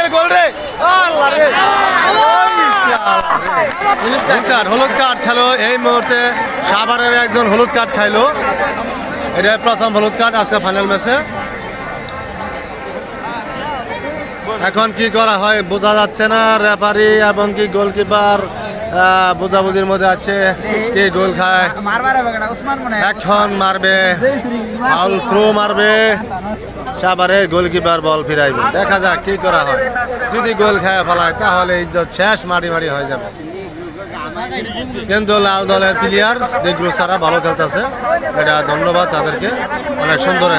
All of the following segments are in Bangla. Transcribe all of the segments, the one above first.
আজকের গোল রে হলুদ কার্ড খেলো এই মুহূর্তে সাভারের একজন হলুদ কার্ড খাইলো এটা প্রথম হলুদ কার্ড আজকে ফাইনাল ম্যাচে এখন কি করা হয় বোঝা যাচ্ছে না রেফারি এবং কি গোলকিপার বোঝাবুঝির মধ্যে আছে কে গোল খায় এখন মারবে ফাউল থ্রো মারবে সাভারের গোলকিপার বল ফিরাইবে দেখা যাক কি করা হয় যদি গোল খায় ফেলায় তাহলে ইজ্জত শেষ মারি মারি হয়ে যাবে কিন্তু লাল দলের প্লেয়ার দেখলো সারা ভালো খেলতেছে এটা ধন্যবাদ তাদেরকে অনেক সুন্দর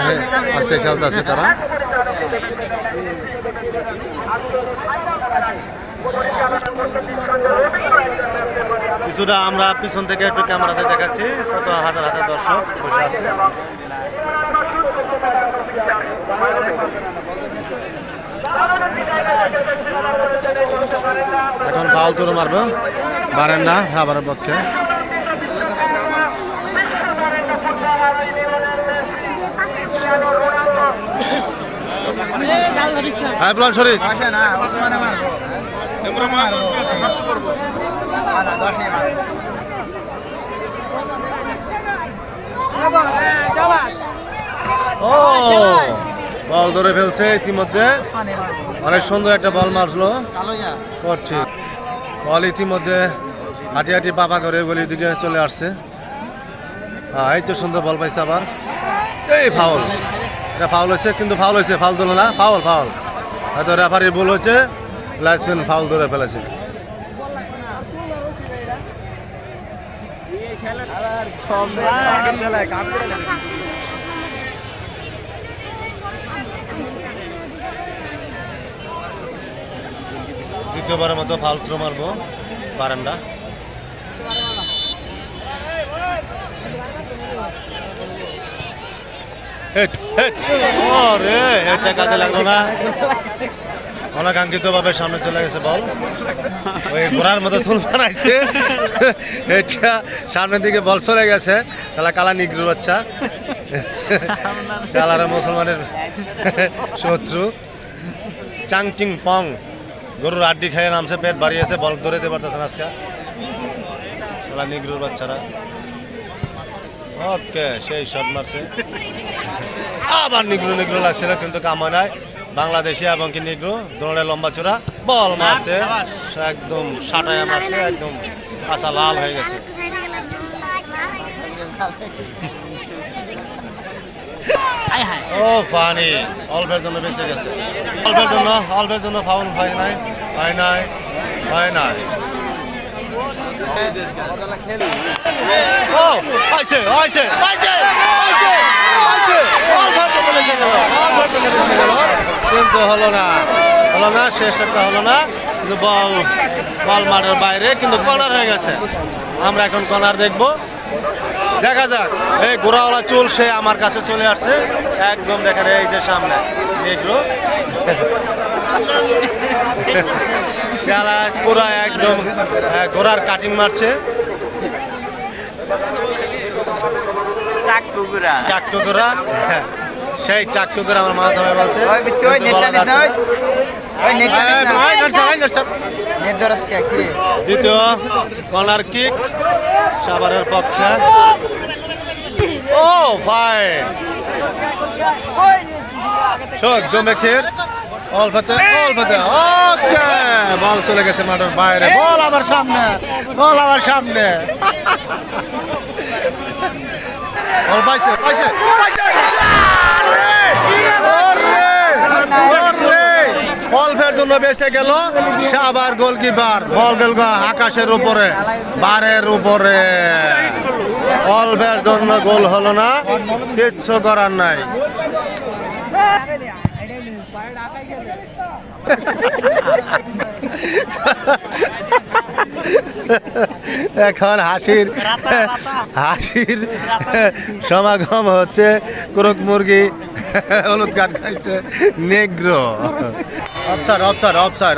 আজকে খেলতেছে তারা কিছুটা আমরা পিছন থেকে একটু ক্যামেরাতে দেখাচ্ছি কত হাজার হাজার দর্শক বসে আছে এখন ফাউল তুলে মারবো পারেন না সাভারের পক্ষে বল ধরে ফেলছে ইতিমধ্যে অনেক সুন্দর একটা বল মারলো ঠিক বল ইতিমধ্যে হাঁটি হাঁটি পাপা করে গলির দিকে চলে আসছে এই তো সুন্দর বল পাইছে আবার এই ফাউল এটা ফাউল হয়েছে কিন্তু ফাউল হয়েছে ফাউল দিল না ফাউল ফাউল হয়তো রেফারির ভুল হয়েছে লাইসম্যান ফাউল ধরে ফেলেছে দ্বিতীয়বারের মতো ফাউল থ্রো মারবো বারান্ডা কাজে লাগলো না অনাকাঙ্ক্ষিত ভাবে সামনে চলে গেছে বল ওই ঘোড়ার মতো চুল বানাইছে এটা সামনের দিকে বল চলে গেছে শালা কালা নিগ্রুর বাচ্চা শালারা মুসলমানের শত্রু চাংচিং পং গরুর আড্ডি খেয়ে নামছে পেট বাড়িয়েছে বল ধরে দিতে পারতেছে না আজকে শালা নিগ্রুর বাচ্চারা ওকে সেই শট মারছে আবার নিগ্রু নিগ্রু লাগছিল কিন্তু কাম হয় নাই বাংলাদেশি এবং কি নিগ্রু দোনোটা লম্বা চূড়া বল মারছে একদম সাটায় মারছে একদম কাঁচা লাল হয়ে গেছে ও ফানি অল্পের জন্য বেঁচে গেছে অল্পের জন্য ফাউল হয় নাই হয় নাই হয় নাই ও আইছে আইছে আইছে আইছে আইছে কিন্তু হলো না শেষ একটা হলো না কিন্তু বল মাঠের বাইরে কিন্তু কর্নার হয়ে গেছে আমরা এখন কর্নার দেখবো দেখা যাক এই গোড়াওয়ালা চুল সে আমার কাছে চলে আসছে একদম দেখেন এই যে সামনে দেখলো শালা পুরা একদম ঘোড়ার কাটিং মারছে টাকুকুরা সেই টাকুকুরা আমার মাথা ধরে বলছে দ্বিতীয় কর্নার কিক সাভারের পক্ষে ও ফাইন শোক জমে খের অল্পতে ওকে বল চলে গেছে মাঠের বাইরে বল আবার সামনে বল পাইছে অল্পের জন্য বেঁচে গেল সাভার গোলকিপার বল গেল আকাশের উপরে বারের উপরে অল্পের জন্য গোল হলো না কিচ্ছু করার নাই এখন হাসির সমাগম হচ্ছে ক্রোক মুরগি হলুদ কাঠ খাইছে নেগ্রো অফসাইড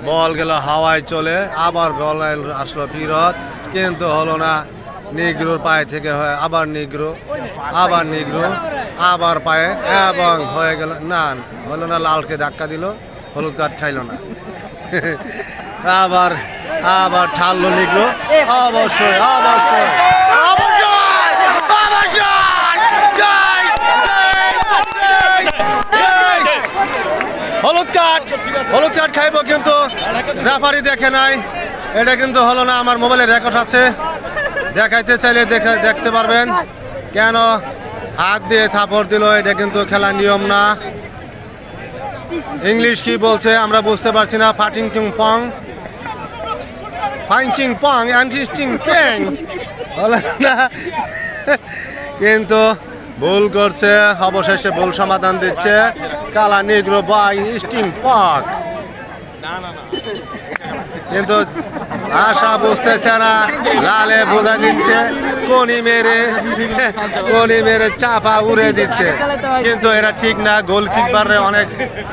বল গেল হাওয়ায় চলে আবার বল আসলো ফিরত কিন্তু হলো না নিগ্রোর পায়ে থেকে হয় আবার নিগ্রো আবার নিগ্রো, আবার পায়ে এবং হয়ে গেল না, হলো না, লালকে ধাক্কা দিল, হলুদ কার্ড খাইলো না। আবার আবার ঠাললো নিগ্রো, অবশ্যই অবশ্যই হলুদ কার্ড খাইব, কিন্তু রেফারি দেখে নাই। এটা কিন্তু হলো না, আমার মোবাইলে রেকর্ড আছে, দেখাইতে চাইলে দেখতে পারবেন। কেন হাত দিয়ে থাপড় দিল, এটা কিন্তু খেলার নিয়ম না। ইংলিশ কি বলছে আমরা বুঝতে পারছি না। ফাটিং টিং পং, ফাইনচিং পং, অ্যান্টিস্টিং প্যাং, হলো না, কিন্তু ভুল করছে। অবশেষে ভুল সমাধান দিচ্ছে কালা নিগ্রো বাই স্টিং পক, কিন্তু আশা বুঝতেছে না, লালে বোঝা দিচ্ছে, কনি মেরে চাপা উড়ে দিচ্ছে, কিন্তু এরা ঠিক না। গোলকিপারে অনেক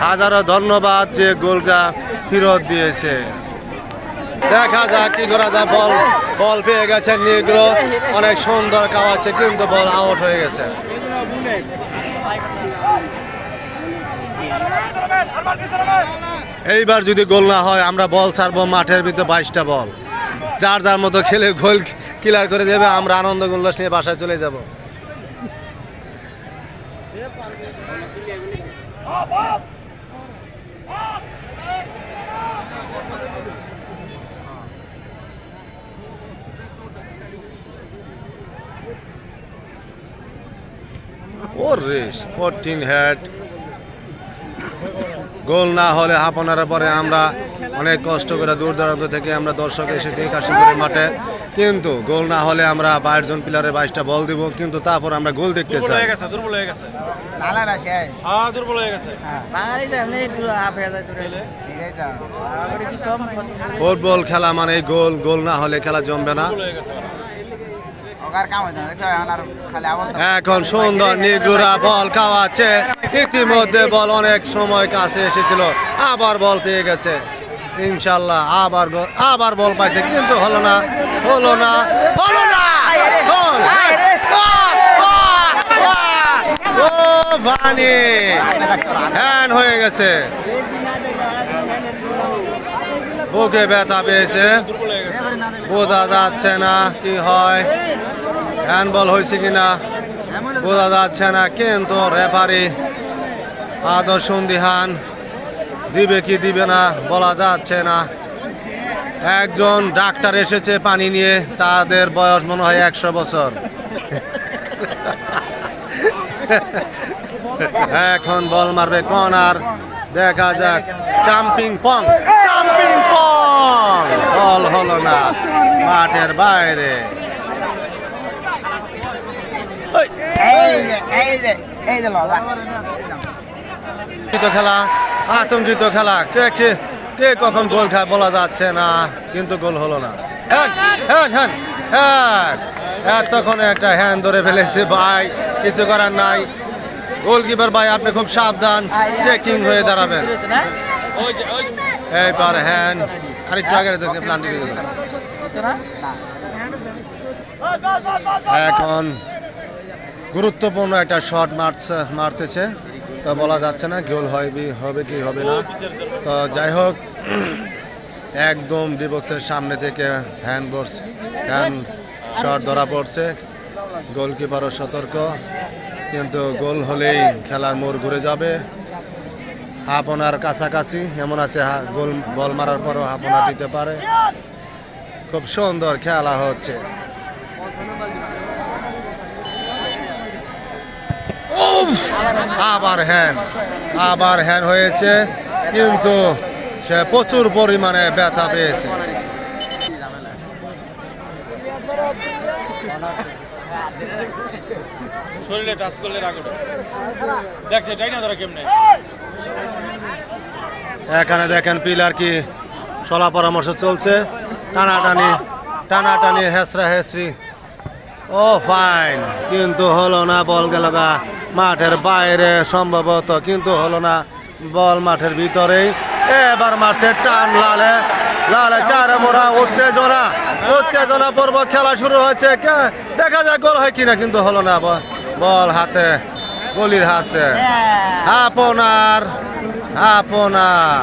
হাজারো ধন্যবাদ যে গোলটা ফেরত দিয়েছে। দেখা যাক কি করা যায়। বল পেয়ে গেছে নিগ্রো, অনেক সুন্দর খাওয়াচ্ছে, কিন্তু বল আউট হয়ে গেছে। এইবার যদি গোল না হয় আমরা বল ছাড়বো মাঠের ভিতরে 22টা বল, যার যার মতো খেলে গোল ক্লিয়ার করে দেবে। আমরা আনন্দ উল্লাস নিয়ে বাসায় চলে যাব। ওরে স্পোর্টিং হেড, গোল না হলে হাঁপানোর পরে আমরা অনেক কষ্ট করে দূর দূরান্ত থেকে আমরা দর্শক এসেছি কাশিমপুরের মাঠে, কিন্তু গোল না হলে আমরা 22 জন প্লেয়ারে 22টা বল দিব, কিন্তু তারপর আমরা গোল দেখতে চাই। ফুটবল খেলা মানে গোল, গোল না হলে খেলা জমবে না। এখন সুন্দর নিগ্রোরা বল খাওয়াচ্ছে, ইতিমধ্যে বল অনেক সময় কাছে এসেছিল, আবার বল পেয়ে গেছে। ইনশাল্লাহ আবার বল পাইছে, কিন্তু হলো না। ও ভানি হ্যান্ড হয়ে গেছে, বুকে ব্যথা পেয়েছে, বোঝা যাচ্ছে না কি হয়, হ্যান্ডবল হয়েছে কিনা বোঝা যাচ্ছে না, কিন্তু রেফারি আদর সন্দিহান, দিবে কি দিবে না বলা যাচ্ছে না। একজন ডাক্তার এসেছে পানি নিয়ে, তাদের বয়স মনে হয় 100 বছর। এখন বল মারবে কর্নার, দেখা যাক। জাম্পিং পং, বল হলো না, মাঠের বাইরে। খেলা, আতঙ্কিত খেলা, কে কখন গোল খায় বলা যাচ্ছে না, কিন্তু গোল হলো না। তখন একটা হ্যান্ড ধরে ফেলেছে ভাই, কিছু করার নাই। গোলকিপার ভাই আপনি খুব সাবধান, চেকিং হয়ে দাঁড়াবেন। এইবার হ্যান্ড আরেকটু আগে এখন গুরুত্বপূর্ণ একটা শট মারতেছে, তো বলা যাচ্ছে না গোল হবে কি হবে না। তো যাই হোক, একদম ডিবক্সের সামনে থেকে হ্যান্ড শট ধরা পড়ছে, গোলকিপারও সতর্ক, কিন্তু গোল হলেই খেলার মোড় ঘুরে যাবে। হাফনার কাছাকাছি এমন আছে, গোল বল মারার পরও হাফনা দিতে পারে। খুব সুন্দর খেলা হচ্ছে। আবার হ্যান্ড হয়েছে, কিন্তু সে প্রচুর পরিমাণে ব্যথা পেয়েছে। শরীরে টাচ করলে রাগটা দেখছে, এটাই না ধরা কেমনে। এখানে দেখেন পিলার কি সলা পরামর্শ চলছে, টানাটানি হেসরা হেসরি। ও ফাইন, কিন্তু হলো না, বল গেল মাঠের বাইরে সম্ভবত, কিন্তু হলো না, বল মাঠের ভিতরেই। এবার মাঠে টান, লালে চারে মোড়া, উত্তেজনা পূর্ব খেলা শুরু হয়েছে। দেখা যায় গোল হয় কিনা, কিন্তু হলো না, বল হাতে, গলির হাতে, আপনার আপনার